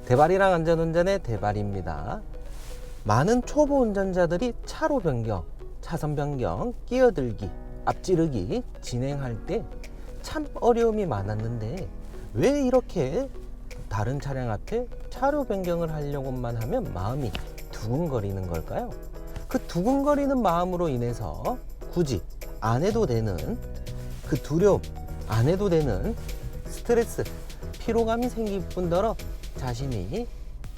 대발이랑 안전운전의 대발입니다. 많은 초보 운전자들이 차로 변경, 차선 변경, 끼어들기, 앞지르기 진행할 때 참 어려움이 많았는데 왜 이렇게 다른 차량 앞에 차로 변경을 하려고만 하면 마음이 두근거리는 걸까요? 그 두근거리는 마음으로 인해서 굳이 안 해도 되는 그 두려움, 안 해도 되는 스트레스, 피로감이 생길 뿐더러 자신이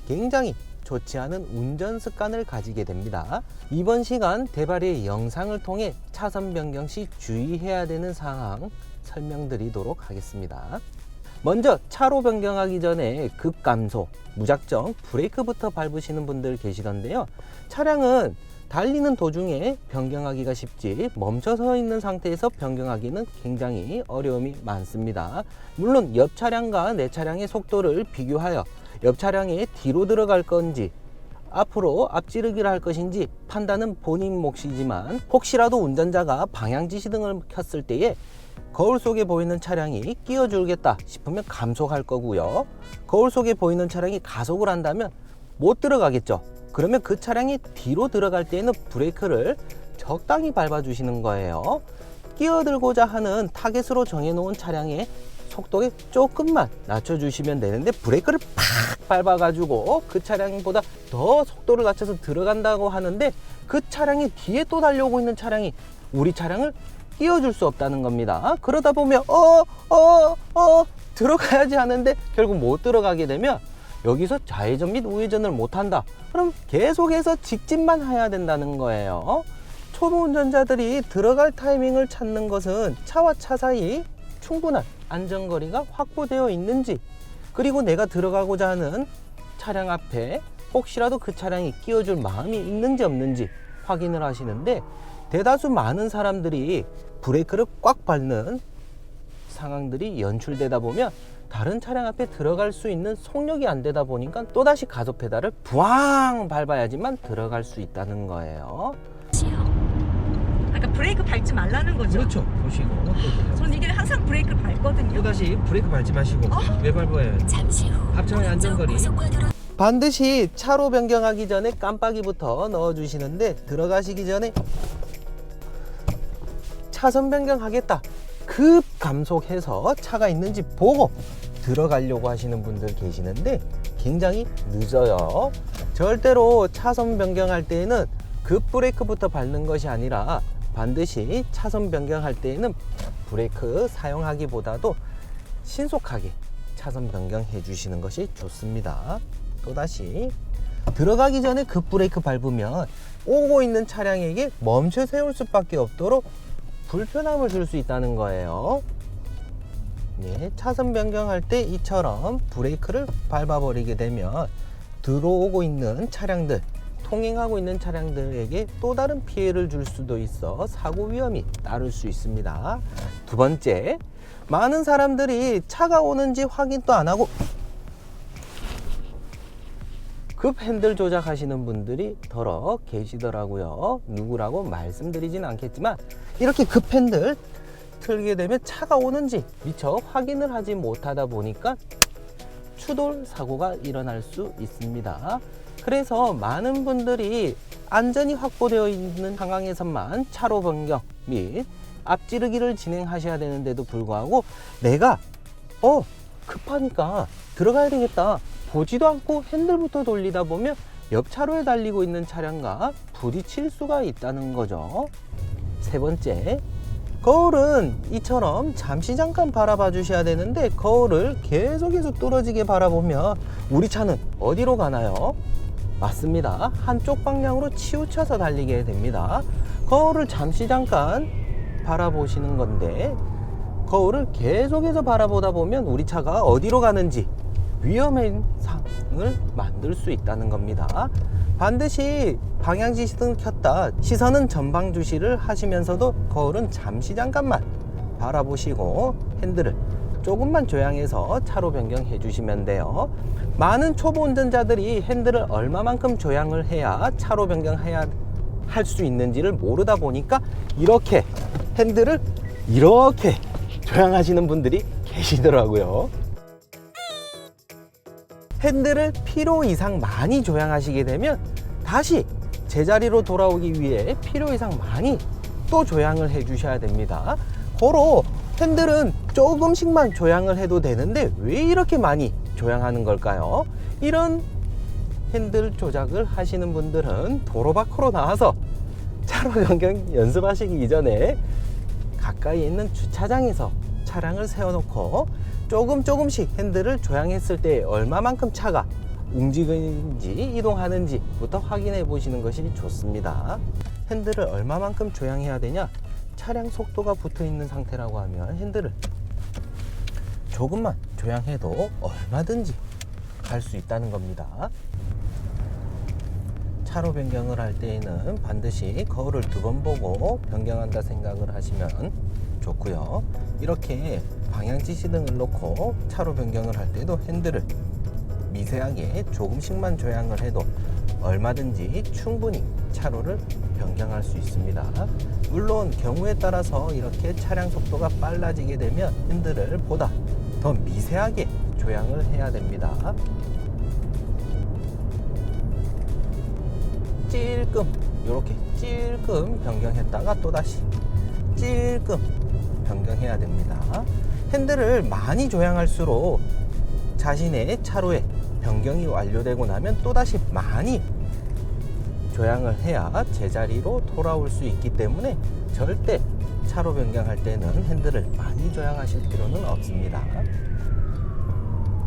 굉장히 좋지 않은 운전 습관을 가지게 됩니다. 이번 시간 대발의 영상을 통해 차선 변경 시 주의해야 되는 사항 설명드리도록 하겠습니다. 먼저 차로 변경하기 전에 급감속, 무작정 브레이크부터 밟으시는 분들 계시던데요. 차량은 달리는 도중에 변경하기가 쉽지 멈춰서 있는 상태에서 변경하기는 굉장히 어려움이 많습니다. 물론 옆 차량과 내 차량의 속도를 비교하여 옆 차량에 뒤로 들어갈 건지 앞으로 앞지르기를 할 것인지 판단은 본인 몫이지만 혹시라도 운전자가 방향지시등을 켰을 때에 거울 속에 보이는 차량이 끼어줄겠다 싶으면 감속할 거고요. 거울 속에 보이는 차량이 가속을 한다면 못 들어가겠죠. 그러면 그 차량이 뒤로 들어갈 때에는 브레이크를 적당히 밟아 주시는 거예요. 끼어들고자 하는 타겟으로 정해놓은 차량의 속도에 조금만 낮춰주시면 되는데 브레이크를 팍 밟아가지고 그 차량보다 더 속도를 낮춰서 들어간다고 하는데 그 차량이 뒤에 또 달려오고 있는 차량이 우리 차량을 끼워줄 수 없다는 겁니다. 그러다 보면 들어가야지 하는데 결국 못 들어가게 되면 여기서 좌회전 및 우회전을 못한다. 그럼 계속해서 직진만 해야 된다는 거예요. 초보 운전자들이 들어갈 타이밍을 찾는 것은 차와 차 사이 충분한 안전거리가 확보되어 있는지, 그리고 내가 들어가고자 하는 차량 앞에 혹시라도 그 차량이 끼워줄 마음이 있는지 없는지 확인을 하시는데, 대다수 많은 사람들이 브레이크를 꽉 밟는 상황들이 연출되다 보면 다른 차량 앞에 들어갈 수 있는 속력이 안 되다 보니까 또다시 가속 페달을 부앙 밟아야지만 들어갈 수 있다는 거예요. 그러니까 브레이크 밟지 말라는 거죠? 그렇죠. 보시고 전 이게 항상 브레이크를 밟거든요. 또다시 브레이크 밟지 마시고 왜 밟아요? 잠시 후 앞차의 안전거리 고속화도로 반드시 차로 변경하기 전에 깜빡이부터 넣어 주시는데, 들어가시기 전에 차선 변경하겠다 급 감속해서 차가 있는지 보고 들어가려고 하시는 분들 계시는데 굉장히 늦어요. 절대로 차선 변경할 때에는 급 브레이크부터 밟는 것이 아니라 반드시 차선 변경할 때에는 브레이크 사용하기보다도 신속하게 차선 변경해 주시는 것이 좋습니다. 또다시 들어가기 전에 급 브레이크 밟으면 오고 있는 차량에게 멈춰 세울 수밖에 없도록 불편함을 줄 수 있다는 거예요. 네, 차선 변경할 때 이처럼 브레이크를 밟아버리게 되면 들어오고 있는 차량들, 통행하고 있는 차량들에게 또 다른 피해를 줄 수도 있어 사고 위험이 따를 수 있습니다. 두 번째, 많은 사람들이 차가 오는지 확인도 안 하고 급 핸들 조작하시는 분들이 더러 계시더라고요. 누구라고 말씀드리진 않겠지만 이렇게 급 핸들 틀게 되면 차가 오는지 미처 확인을 하지 못하다 보니까 추돌 사고가 일어날 수 있습니다. 그래서 많은 분들이 안전이 확보되어 있는 상황에서만 차로 변경 및 앞지르기를 진행하셔야 되는데도 불구하고 내가 급하니까 들어가야 되겠다 보지도 않고 핸들부터 돌리다 보면 옆 차로에 달리고 있는 차량과 부딪힐 수가 있다는 거죠. 세 번째, 거울은 이처럼 잠시 잠깐 바라봐 주셔야 되는데 거울을 계속해서 뚫어지게 바라보면 우리 차는 어디로 가나요? 맞습니다. 한쪽 방향으로 치우쳐서 달리게 됩니다. 거울을 잠시 잠깐 바라보시는 건데 거울을 계속해서 바라보다 보면 우리 차가 어디로 가는지 위험한 상황을 만들 수 있다는 겁니다. 반드시 방향지시등을 켰다 시선은 전방 주시를 하시면서도 거울은 잠시 잠깐만 바라보시고 핸들을 조금만 조향해서 차로 변경해 주시면 돼요. 많은 초보 운전자들이 핸들을 얼마만큼 조향을 해야 차로 변경해야 할 수 있는지를 모르다 보니까 이렇게 핸들을 이렇게 조향하시는 분들이 계시더라고요. 핸들을 필요 이상 많이 조향하시게 되면 다시 제자리로 돌아오기 위해 필요 이상 많이 또 조향을 해 주셔야 됩니다. 고로 핸들은 조금씩만 조향을 해도 되는데 왜 이렇게 많이 조향하는 걸까요? 이런 핸들 조작을 하시는 분들은 도로 밖으로 나와서 차로 변경 연습하시기 이전에 가까이 있는 주차장에서 차량을 세워놓고 조금씩 핸들을 조향했을 때 얼마만큼 차가 움직이는지 이동하는지부터 확인해 보시는 것이 좋습니다. 핸들을 얼마만큼 조향해야 되냐? 차량 속도가 붙어 있는 상태라고 하면 핸들을 조금만 조향해도 얼마든지 갈 수 있다는 겁니다. 차로 변경을 할 때에는 반드시 거울을 2번 보고 변경한다 생각을 하시면 좋고요. 이렇게 방향 지시등을 놓고 차로 변경을 할 때도 핸들을 미세하게 조금씩만 조향을 해도 얼마든지 충분히 차로를 변경할 수 있습니다. 물론 경우에 따라서 이렇게 차량 속도가 빨라지게 되면 핸들을 보다 더 미세하게 조향을 해야 됩니다. 찔끔 이렇게 찔끔 변경했다가 또다시 찔끔 변경해야 됩니다. 핸들을 많이 조향할수록 자신의 차로에 변경이 완료되고 나면 또다시 많이 조향을 해야 제자리로 돌아올 수 있기 때문에 절대 차로 변경할 때는 핸들을 많이 조향하실 필요는 없습니다.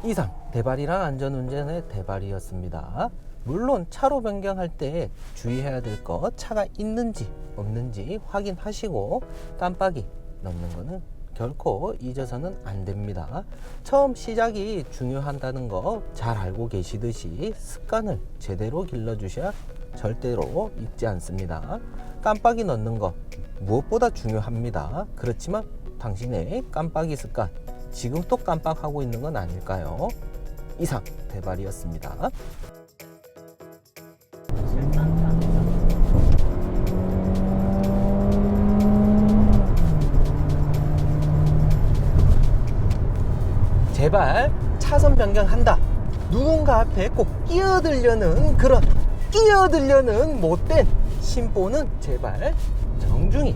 이상 대발이랑 안전운전의 대발이었습니다. 물론 차로 변경할 때 주의해야 될 것, 차가 있는지 없는지 확인하시고 깜빡이 넣는 거는 결코 잊어서는 안 됩니다. 처음 시작이 중요하다는 거 잘 알고 계시듯이 습관을 제대로 길러주셔야 절대로 잊지 않습니다. 깜빡이 넣는 거 무엇보다 중요합니다. 그렇지만 당신의 깜빡이 습관 지금 또 깜빡하고 있는 건 아닐까요? 이상 대발이었습니다. 제발 차선 변경한다. 누군가 앞에 꼭 끼어들려는 그런 끼어들려는 못된 심보는 제발 정중히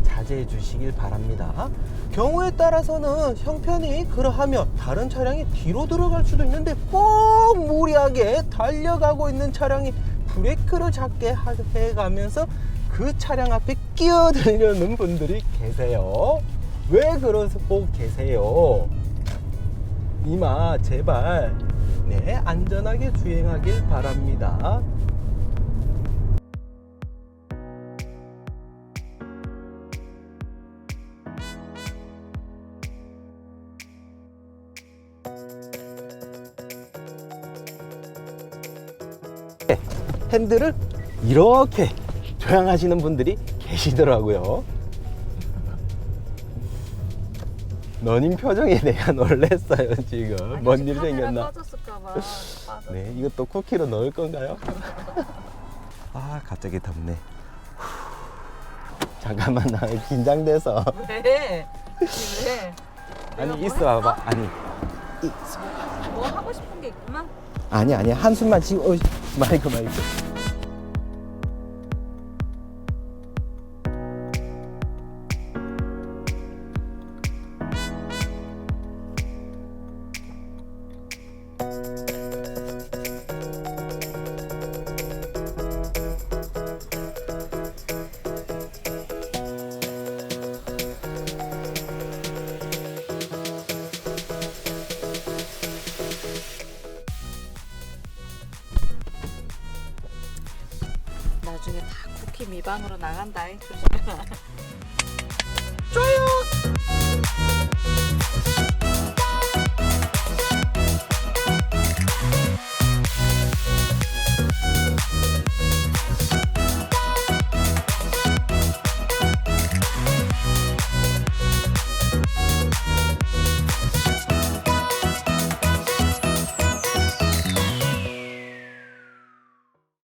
자제해 주시길 바랍니다. 경우에 따라서는 형편이 그러하면 다른 차량이 뒤로 들어갈 수도 있는데 꼭 무리하게 달려가고 있는 차량이 브레이크를 잡게 해가면서 그 차량 앞에 끼어들려는 분들이 계세요. 왜 그러고 계세요? 이마 제발 안전하게 주행하길 바랍니다. 핸들을 이렇게 조향하시는 분들이 계시더라고요. 너님 표정에 내가 놀랬어요. 지금 뭔 일 생겼나? 빠졌을까봐. 네, 이것도 쿠키로 넣을 건가요? 아, 갑자기 덥네. 잠깐만, 나 긴장돼서. 왜? 왜? 아니, 있어 봐봐. 아니, 뭐 하고 싶은 게 있구만. 아니, 한숨만 쉬고. 마이크. 나중에 다 쿠키 미방으로 나간다. 조심해라.